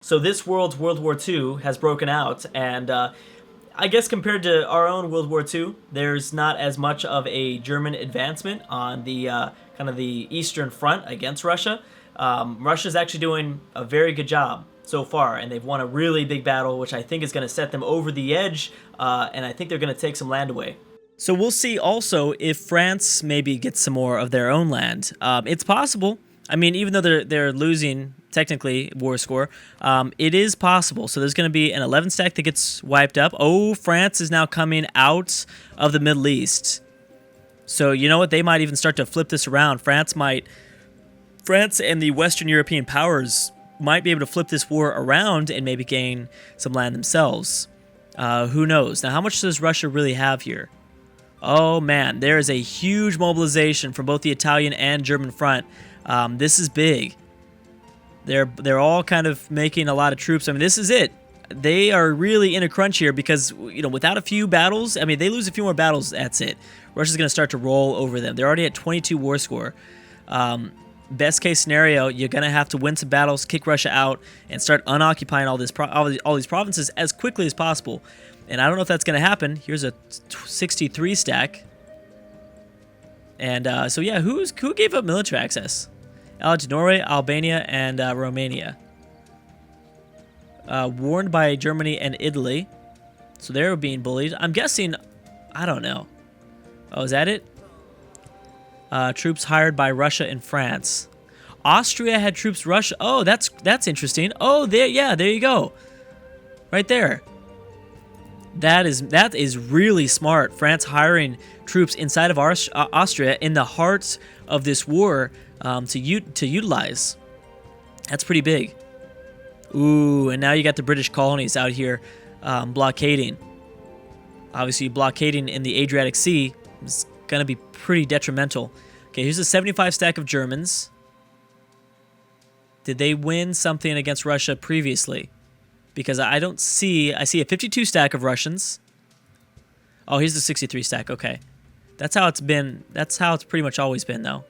So this world's World War II has broken out, and I guess compared to our own World War II, there's not as much of a German advancement on the kind of the Eastern Front against Russia. Russia's actually doing a very good job so far, and they've won a really big battle, which I think is going to set them over the edge, and I think they're going to take some land away. So we'll see also if France maybe gets some more of their own land. It's possible. I mean, even though they're losing technically war score, it is possible. So there's going to be an 11 stack that gets wiped up. Oh, France is now coming out of the Middle East. So you know what? They might even start to flip this around. France and the Western European powers might be able to flip this war around and maybe gain some land themselves. Who knows? Now, how much does Russia really have here? Oh man, there is a huge mobilization from both the Italian and German front. This is big. They're all kind of making a lot of troops. I mean, this is it. They are really in a crunch here because, you know, without a few battles, I mean, they lose a few more battles, that's it. Russia's going to start to roll over them. They're already at 22 war score. Best case scenario, you're going to have to win some battles, kick Russia out, and start unoccupying all these provinces as quickly as possible. And I don't know if that's going to happen. Here's a 63 stack. And so yeah, who gave up military access? Allied to Norway, Albania, and Romania. Warned by Germany and Italy. So they're being bullied. I'm guessing, I don't know. Oh, is that it? Troops hired by Russia and France. Austria had troops Russia. Oh, that's interesting. Oh, there you go. Right there. That is really smart. France hiring troops inside of Austria in the heart of this war to utilize. That's pretty big. Ooh, and now you got the British colonies out here blockading. Obviously, blockading in the Adriatic Sea is going to be pretty detrimental. Okay, here's a 75 stack of Germans. Did they win something against Russia previously? Because I see a 52 stack of Russians. Oh, here's the 63 stack. Okay. That's how it's been. That's how it's pretty much always been, though.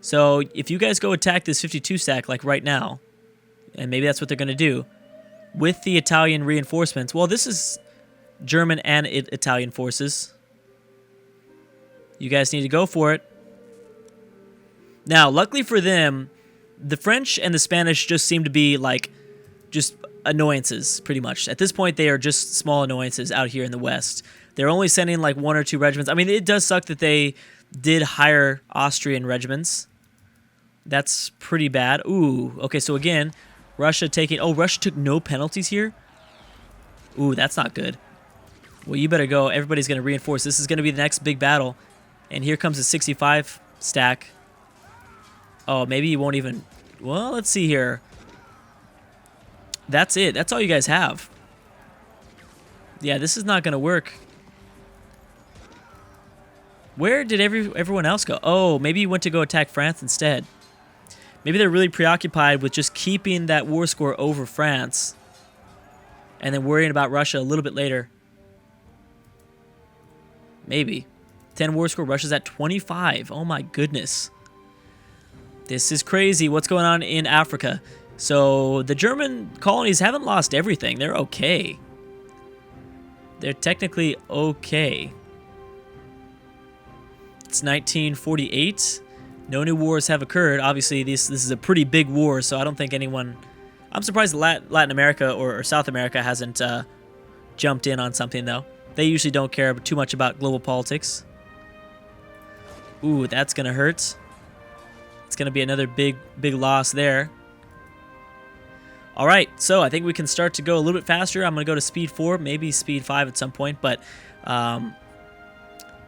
So if you guys go attack this 52 stack, like right now, and maybe that's what they're going to do, with the Italian reinforcements, well, this is German and Italian forces. You guys need to go for it. Now, luckily for them, the French and the Spanish just seem to be like just annoyances, pretty much. At this point, they are just small annoyances out here in the West. They're only sending like 1 or 2 regiments. I mean, it does suck that they did hire Austrian regiments. That's pretty bad. Ooh, okay, so again, Russia taking... Oh, Russia took no penalties here? Ooh, that's not good. Well, you better go. Everybody's going to reinforce. This is going to be the next big battle. And here comes a 65 stack. Oh, maybe you won't even... Well, let's see here. That's it. That's all you guys have. Yeah, this is not going to work. Where did everyone else go? Oh, maybe you went to go attack France instead. Maybe they're really preoccupied with just keeping that war score over France and then worrying about Russia a little bit later. Maybe. 10 war score. Russia's at 25. Oh my goodness. This is crazy. What's going on in Africa? So the German colonies haven't lost everything. They're okay. They're technically okay. It's 1948. No new wars have occurred. Obviously, this is a pretty big war, so I don't think anyone... I'm surprised Latin America or South America hasn't jumped in on something, though. They usually don't care too much about global politics. Ooh, that's going to hurt. It's going to be another big loss there. All right, so I think we can start to go a little bit faster. I'm going to go to speed 4, maybe speed 5 at some point, but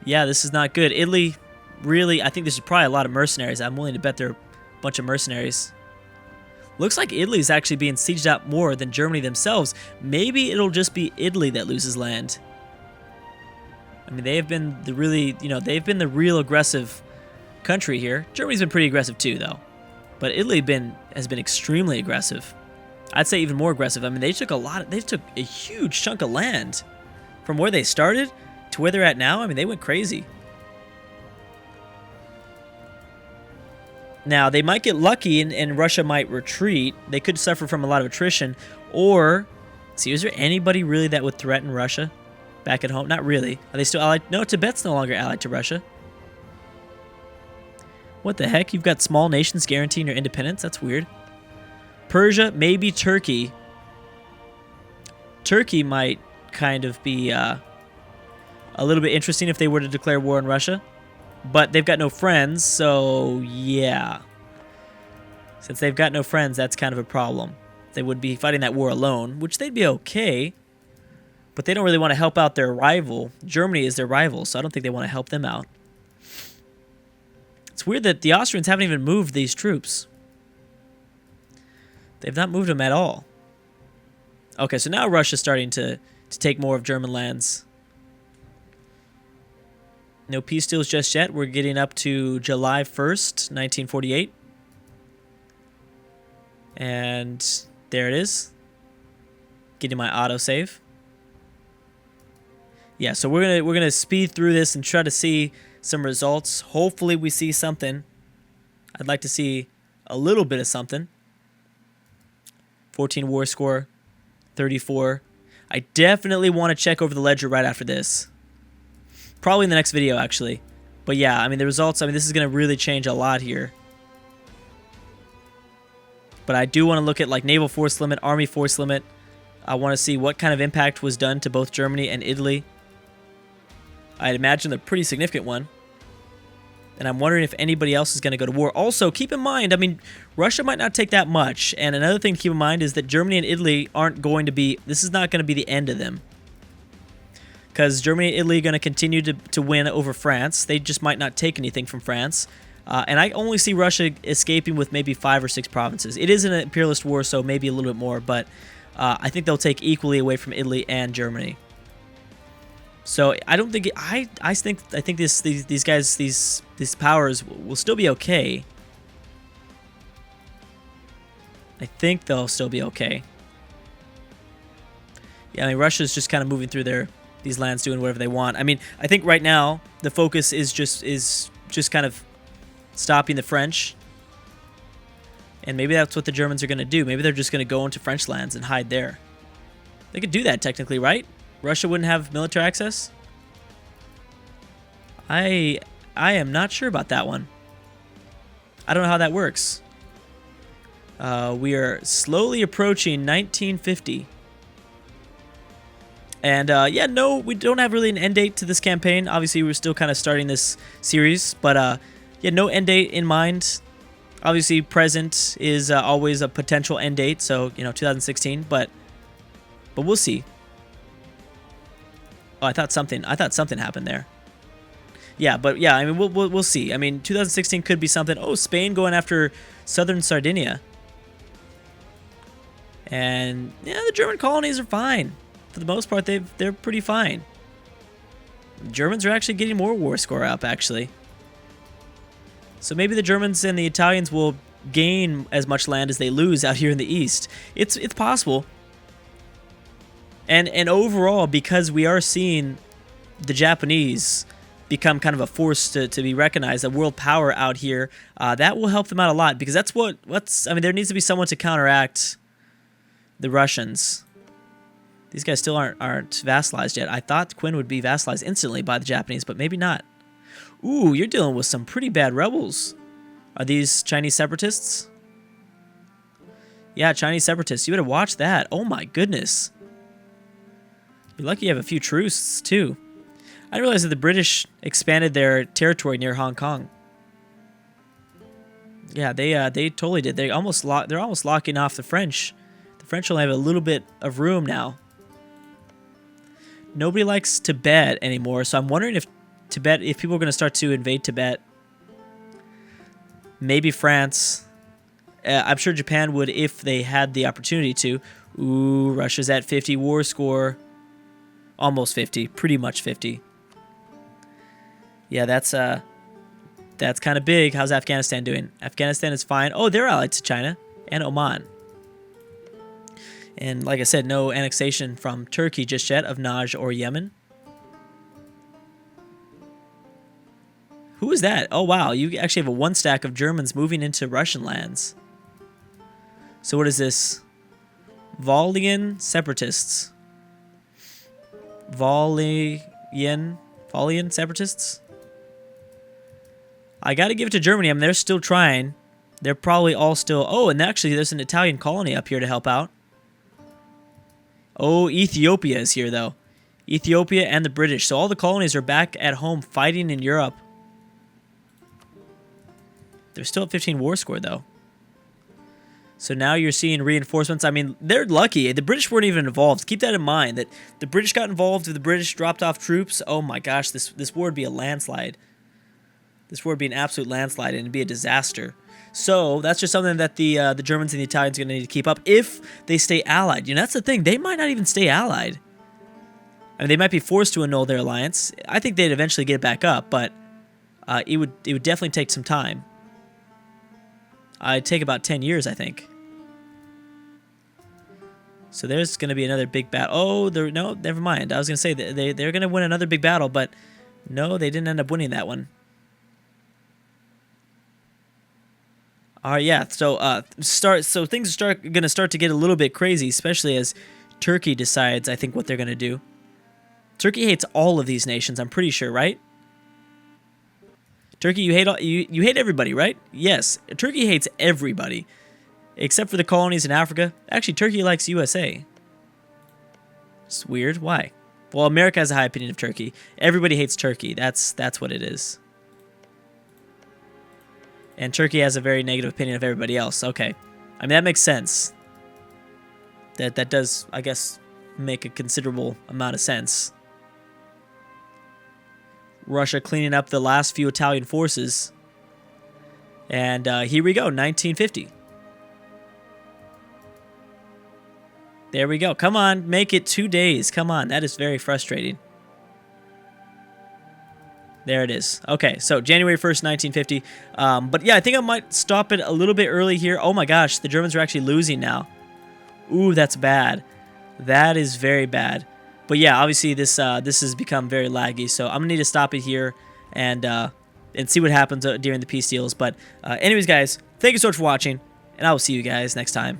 yeah, this is not good. Italy, really, I think this is probably a lot of mercenaries. I'm willing to bet they're a bunch of mercenaries. Looks like Italy's actually being sieged out more than Germany themselves. Maybe it'll just be Italy that loses land. I mean, they have been the really, they've been the real aggressive country here. Germany's been pretty aggressive too, though. But Italy has been extremely aggressive. I'd say even more aggressive. I mean, they took a huge chunk of land from where they started to where they're at now. I mean, they went crazy. Now, they might get lucky and Russia might retreat. They could suffer from a lot of attrition. Or, see, is there anybody really that would threaten Russia back at home? Not really. Are they still allied? No, Tibet's no longer allied to Russia. What the heck? You've got small nations guaranteeing your independence? That's weird. Persia, maybe Turkey. Turkey might kind of be a little bit interesting if they were to declare war on Russia. But they've got no friends, so yeah. Since they've got no friends, that's kind of a problem. They would be fighting that war alone, which they'd be okay. But they don't really want to help out their rival. Germany is their rival, so I don't think they want to help them out. It's weird that the Austrians haven't even moved these troops. They've not moved them at all. Okay, so now Russia's starting to take more of German lands. No peace deals just yet. We're getting up to July 1st, 1948. And there it is. Getting my autosave. Yeah, so we're gonna speed through this and try to see some results. Hopefully we see something. I'd like to see a little bit of something. 14 war score, 34. I definitely want to check over the ledger right after this. Probably in the next video, actually. But yeah, I mean, the results, I mean, this is going to really change a lot here. But I do want to look at, like, naval force limit, army force limit. I want to see what kind of impact was done to both Germany and Italy. I'd imagine a pretty significant one. And I'm wondering if anybody else is going to go to war. Also, keep in mind, I mean, Russia might not take that much. And another thing to keep in mind is that Germany and Italy aren't going to be, this is not going to be the end of them. Because Germany and Italy are going to continue to win over France. They just might not take anything from France. And I only see Russia escaping with maybe 5 or 6 provinces. It is an imperialist war, so maybe a little bit more. But I think they'll take equally away from Italy and Germany. So I don't think I think these guys, these powers will still be okay. I think they'll still be okay. Yeah, I mean, Russia's just kind of moving through these lands, doing whatever they want. I mean, I think right now the focus is just kind of stopping the French. And maybe that's what the Germans are going to do. Maybe they're just going to go into French lands and hide there. They could do that technically, right? Russia wouldn't have military access? I am not sure about that one. I don't know how that works. We are slowly approaching 1950. And yeah, no, we don't have really an end date to this campaign. Obviously, we're still kind of starting this series. But yeah, no end date in mind. Obviously, present is always a potential end date. So, you know, 2016. But we'll see. Oh, I thought something happened there. Yeah, but yeah, I mean, we'll see. I mean, 2016 could be something. Oh, Spain going after southern Sardinia. And yeah, the German colonies are fine. For the most part, they're pretty fine. The Germans are actually getting more war score up, actually. So maybe the Germans and the Italians will gain as much land as they lose out here in the east. It's possible. And overall, because we are seeing the Japanese become kind of a force to be recognized, a world power out here, that will help them out a lot. Because that's I mean, there needs to be someone to counteract the Russians. These guys still aren't vassalized yet. I thought Quinn would be vassalized instantly by the Japanese, but maybe not. Ooh, you're dealing with some pretty bad rebels. Are these Chinese separatists? Yeah, Chinese separatists. You better watch that. Oh my goodness. You're lucky you have a few truces, too. I didn't realize that the British expanded their territory near Hong Kong. Yeah, they totally did. They're almost locking off the French. The French only have a little bit of room now. Nobody likes Tibet anymore, so I'm wondering if people are going to start to invade Tibet. Maybe France. I'm sure Japan would if they had the opportunity to. Ooh, Russia's at 50 war score. Almost 50. Pretty much 50. Yeah, that's kind of big. How's Afghanistan doing? Afghanistan is fine. Oh, they're allied to China and Oman. And like I said, no annexation from Turkey just yet of Najd or Yemen. Who is that? Oh, wow. You actually have a 1 stack of Germans moving into Russian lands. So what is this? Valian separatists. Valian separatists? I got to give it to Germany. I mean, they're still trying. They're probably all still... Oh, and actually, there's an Italian colony up here to help out. Oh, Ethiopia is here, though. Ethiopia and the British. So all the colonies are back at home fighting in Europe. They're still at 15 war score, though. So now you're seeing reinforcements. I mean, they're lucky. The British weren't even involved. Keep that in mind, that the British got involved. If the British dropped off troops, oh my gosh, this war would be a landslide. This war would be an absolute landslide, and it'd be a disaster. So that's just something that the Germans and the Italians are going to need to keep up if they stay allied. You know, that's the thing. They might not even stay allied. I mean, they might be forced to annul their alliance. I think they'd eventually get it back up, but it would definitely take some time. It'd take about 10 years, I think. So there's going to be another big battle. Oh, no, never mind. I was going to say they're going to win another big battle, but no, they didn't end up winning that one. All right, yeah. So things are going to start to get a little bit crazy, especially as Turkey decides, I think, what they're going to do. Turkey hates all of these nations, I'm pretty sure, right? Turkey, you hate everybody, right? Yes, Turkey hates everybody, except for the colonies in Africa. Actually, Turkey likes USA. It's weird. Why? Well, America has a high opinion of Turkey. Everybody hates Turkey. That's what it is. And Turkey has a very negative opinion of everybody else. Okay. I mean, that makes sense. That does, I guess, make a considerable amount of sense. Russia cleaning up the last few Italian forces. And here we go, 1950. There we go. Come on, make it 2 days. Come on, that is very frustrating. There it is. Okay, so January 1st, 1950. But yeah, I think I might stop it a little bit early here. Oh my gosh, the Germans are actually losing now. Ooh, that's bad. That is very bad. But yeah, obviously this has become very laggy, so I'm gonna need to stop it here and see what happens during the peace deals. But anyways, guys, thank you so much for watching, and I will see you guys next time.